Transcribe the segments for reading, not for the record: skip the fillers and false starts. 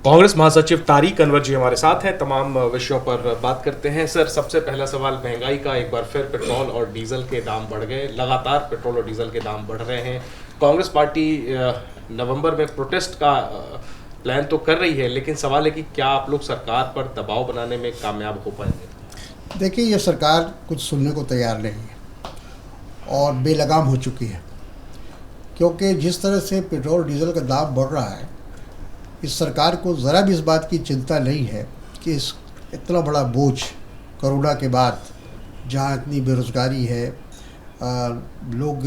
कांग्रेस महासचिव तारिक अनवर जी हमारे साथ हैं। तमाम विषयों पर बात करते हैं। सर, सबसे पहला सवाल महंगाई का। एक बार फिर पेट्रोल और डीजल के दाम बढ़ गए। लगातार पेट्रोल और डीजल के दाम बढ़ रहे हैं। कांग्रेस पार्टी नवंबर में प्रोटेस्ट का प्लान तो कर रही है, लेकिन सवाल है कि क्या आप लोग सरकार पर दबाव बनाने में कामयाब हो पाएंगे? देखिए, ये सरकार कुछ सुनने को तैयार नहीं है और बेलगाम हो चुकी है, क्योंकि जिस तरह से पेट्रोल डीजल का दाम बढ़ रहा है, इस सरकार को ज़रा भी इस बात की चिंता नहीं है कि इस इतना बड़ा बोझ कोरोना के बाद, जहाँ इतनी बेरोज़गारी है, लोग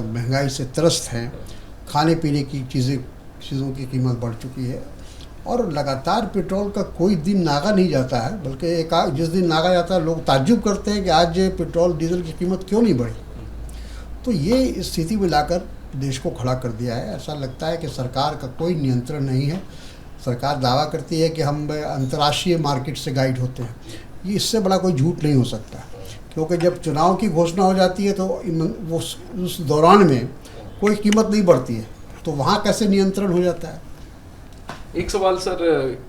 महंगाई से त्रस्त हैं, खाने पीने की चीज़ों की कीमत बढ़ चुकी है और लगातार पेट्रोल का कोई दिन नागा नहीं जाता है। बल्कि जिस दिन नागा जाता है, लोग ताज्जुब करते हैं कि आज पेट्रोल डीजल की कीमत क्यों नहीं बढ़ी। तो ये स्थिति में लाकर देश को खड़ा कर दिया है। ऐसा लगता है कि सरकार का कोई नियंत्रण नहीं है। सरकार दावा करती है कि हम अंतर्राष्ट्रीय मार्केट से गाइड होते हैं। ये इससे बड़ा कोई झूठ नहीं हो सकता, क्योंकि जब चुनाव की घोषणा हो जाती है तो वो उस दौरान में कोई कीमत नहीं बढ़ती है, तो वहाँ कैसे नियंत्रण हो जाता है। एक सवाल सर,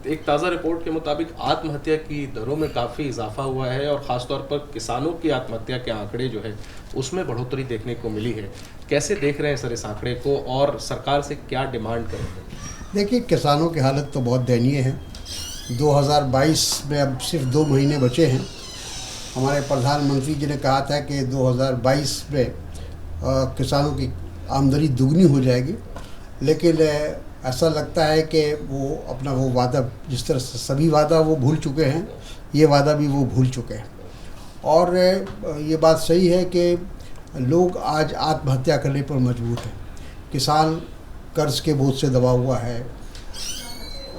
एक ताज़ा रिपोर्ट के मुताबिक आत्महत्या की दरों में काफ़ी इजाफा हुआ है और ख़ासतौर पर किसानों की आत्महत्या के आंकड़े जो है उसमें बढ़ोतरी देखने को मिली है। कैसे देख रहे हैं सर इस आंकड़े को और सरकार से क्या डिमांड करेंगे? देखिए, किसानों की हालत तो बहुत दयनीय है। 2022 में अब सिर्फ 2 महीने बचे हैं। हमारे प्रधानमंत्री जी ने कहा था कि 2022 में किसानों की आमदनी दुगनी हो जाएगी, लेकिन ऐसा लगता है कि वो अपना वो वादा, जिस तरह से सभी वादा वो भूल चुके हैं, ये वादा भी वो भूल चुके हैं। और ये बात सही है कि लोग आज आत्महत्या करने पर मजबूर हैं। किसान कर्ज के बोझ से दबा हुआ है,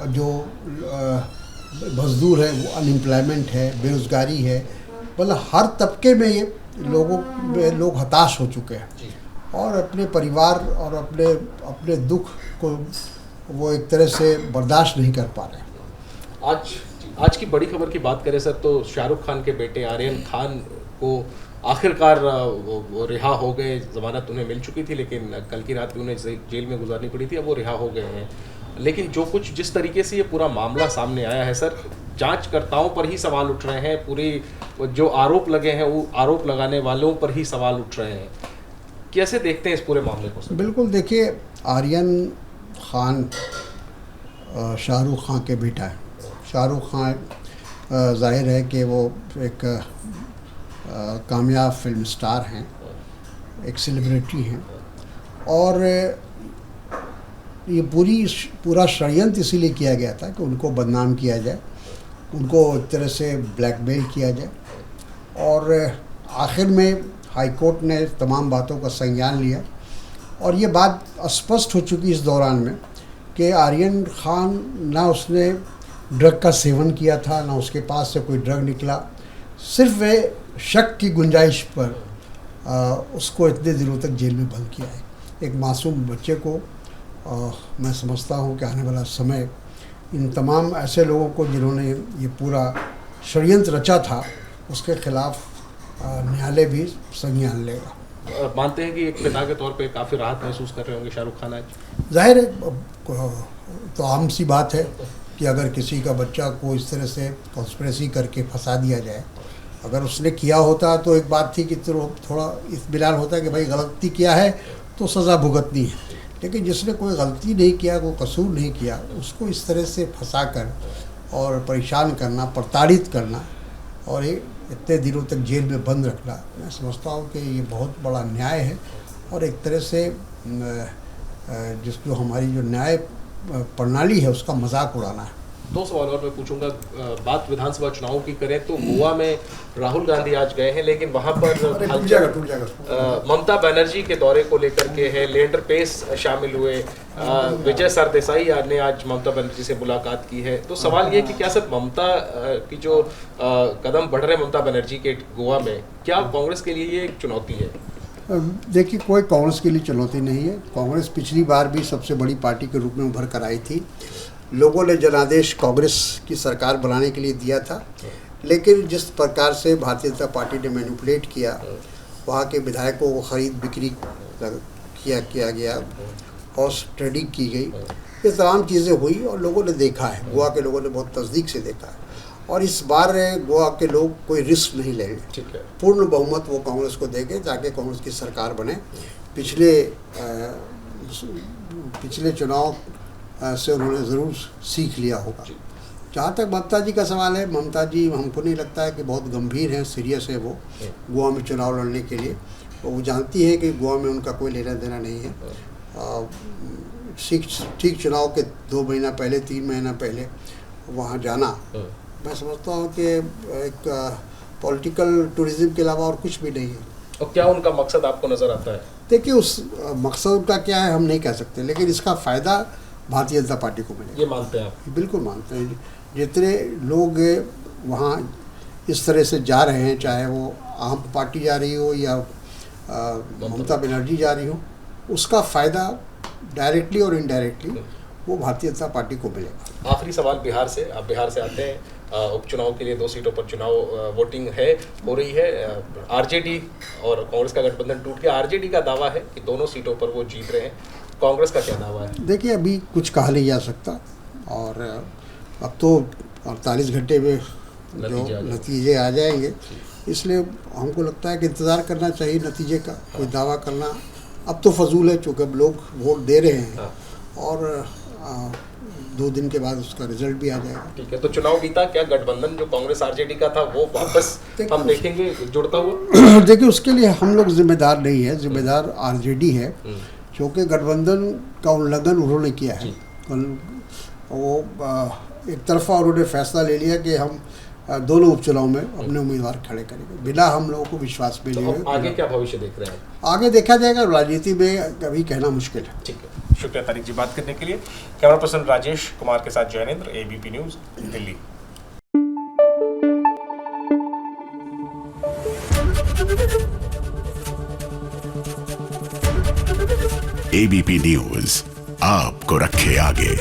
जो मजदूर है वो अनएम्प्लॉयमेंट है, बेरोज़गारी है, मतलब हर तबके में ये लोग हताश हो चुके हैं और अपने परिवार और अपने दुख को वो एक तरह से बर्दाश्त नहीं कर पा रहे। आज की बड़ी खबर की बात करें सर, तो शाहरुख खान के बेटे आर्यन खान को आखिरकार वो रिहा हो गए। ज़मानत उन्हें मिल चुकी थी, लेकिन कल की रात भी उन्हें जेल में गुजारनी पड़ी थी। अब वो रिहा हो गए हैं, लेकिन जिस तरीके से ये पूरा मामला सामने आया है सर, जांचकर्ताओं पर ही सवाल उठ रहे हैं। पूरी जो आरोप लगे हैं वो आरोप लगाने वालों पर ही सवाल उठ रहे हैं। कैसे देखते हैं इस पूरे मामले को सर? बिल्कुल, देखिए, आर्यन खान शाहरुख खान के बेटा है। शाहरुख खान जाहिर है कि वो एक कामयाब फिल्म स्टार हैं, एक सेलिब्रिटी हैं, और ये पूरा षड्यंत्र इसीलिए किया गया था कि उनको बदनाम किया जाए, उनको एक तरह से ब्लैकमेल किया जाए। और आखिर में हाई कोर्ट ने तमाम बातों का संज्ञान लिया और ये बात स्पष्ट हो चुकी इस दौरान में कि आर्यन खान ना उसने ड्रग का सेवन किया था, ना उसके पास से कोई ड्रग निकला। सिर्फ वे शक की गुंजाइश पर उसको इतने दिनों तक जेल में बंद किया है। एक मासूम बच्चे को मैं समझता हूँ कि आने वाला समय इन तमाम ऐसे लोगों को जिन्होंने ये पूरा षड्यंत्र रचा था, उसके खिलाफ न्यायालय भी संज्ञान लेगा। मानते हैं कि एक पिता के तौर पे काफ़ी राहत महसूस कर रहे होंगे शाहरुख खान आज? जाहिर है, तो आम सी बात है कि अगर किसी का बच्चा को इस तरह से कॉन्स्पिरेसी करके फंसा दिया जाए, अगर उसने किया होता तो एक बात थी कि थोड़ा इत्मीनान होता है कि भाई गलती किया है तो सज़ा भुगतनी है, लेकिन जिसने कोई गलती नहीं किया, कोई कसूर नहीं किया, उसको इस तरह से फंसा कर और परेशान करना, प्रताड़ित करना और इतने दिनों तक जेल में बंद रखना, मैं समझता हूँ कि ये बहुत बड़ा न्याय है और एक तरह से जिसको हमारी जो न्याय प्रणाली है उसका मजाक उड़ाना है। 2 सवाल और मैं पूछूंगा। बात विधानसभा चुनाव की करें तो गोवा में राहुल गांधी आज गए हैं, लेकिन वहां पर ममता बनर्जी के दौरे को लेकर के है। लिएंडर पेस शामिल हुए, विजय सरदेसाई ने आज ममता बनर्जी से मुलाकात की है। तो सवाल ये कि क्या सर ममता की जो कदम बढ़ रहे ममता बनर्जी के गोवा में, क्या कांग्रेस के लिए ये एक चुनौती है? देखिए, कोई कांग्रेस के लिए चुनौती नहीं है। कांग्रेस पिछली बार भी सबसे बड़ी पार्टी के रूप में उभर कर आई थी। लोगों ने जनादेश कांग्रेस की सरकार बनाने के लिए दिया था, लेकिन जिस प्रकार से भारतीय जनता पार्टी ने मैनिपुलेट किया, वहाँ के विधायकों को ख़रीद बिक्री किया गया, हॉर्स ट्रेडिंग की गई, ये तमाम चीज़ें हुई और लोगों ने देखा है, गोवा के लोगों ने बहुत नज़दीक से देखा है। और इस बार गोवा के लोग कोई रिस्क नहीं लेंगे, ठीक है। पूर्ण बहुमत वो कांग्रेस को देंगे ताकि कांग्रेस की सरकार बने। पिछले चुनाव से उन्होंने ज़रूर सीख लिया होगा। जहाँ तक ममता जी का सवाल है, ममता जी हमको नहीं लगता है कि बहुत गंभीर है, सीरियस है वो गोवा में चुनाव लड़ने के लिए। वो जानती है कि गोवा में उनका कोई लेना देना नहीं है। ठीक चुनाव के 2 महीना पहले, 3 महीना पहले वहाँ जाना, मैं समझता हूँ कि एक पॉलिटिकल टूरिज्म के अलावा और कुछ भी नहीं है। और क्या उनका मकसद आपको नज़र आता है? देखिए, उस मकसद उनका क्या है हम नहीं कह सकते, लेकिन इसका फ़ायदा भारतीय जनता पार्टी को मिलेगा। ये मानते हैं आप? बिल्कुल मानते हैं। जितने लोग वहाँ इस तरह से जा रहे हैं, चाहे वो आम पार्टी जा रही हो या ममता बनर्जी जा रही हो, उसका फ़ायदा डायरेक्टली और इनडायरेक्टली वो भारतीय जनता पार्टी को मिलेगा। आखिरी सवाल बिहार से। आप बिहार से आते हैं, उपचुनाव के लिए 2 सीटों पर चुनाव वोटिंग हो रही है। आरजेडी और कांग्रेस का गठबंधन टूट गया। आरजेडी का दावा है कि दोनों सीटों पर वो जीत रहे हैं। कांग्रेस का क्या दावा है? देखिए, अभी कुछ कहा नहीं जा सकता और अब तो 48 घंटे में जो नतीजे आ जाएंगे, इसलिए हमको लगता है कि इंतज़ार करना चाहिए नतीजे का। कोई दावा करना अब तो फजूल है, चूँकि अब लोग वोट दे रहे हैं और 2 दिन के बाद उसका रिजल्ट भी आ जाएगा। ठीक है, तो चुनाव बीता, क्या गठबंधन जो कांग्रेस आरजेडी का था वो वापस हम देखेंगे जुड़ता हुआ? देखिए, उसके लिए हम लोग जिम्मेदार नहीं है, जिम्मेदार आरजेडी है, क्योंकि गठबंधन का उल्लंघन उन्होंने किया है। वो एक तरफा उन्होंने फैसला ले लिया कि हम दोनों उपचुनाव में अपने उम्मीदवार खड़े करेंगे बिना हम लोगों को विश्वास में लिए। तो आगे क्या भविष्य देख रहे हैं? आगे देखा जाएगा, राजनीति में अभी कहना मुश्किल है। ठीक है, शुक्रिया तारिक जी बात करने के लिए। कैमरा पर्सन राजेश कुमार के साथ Jainendra, ABP news, Delhi. ABP news आपको रखे आगे।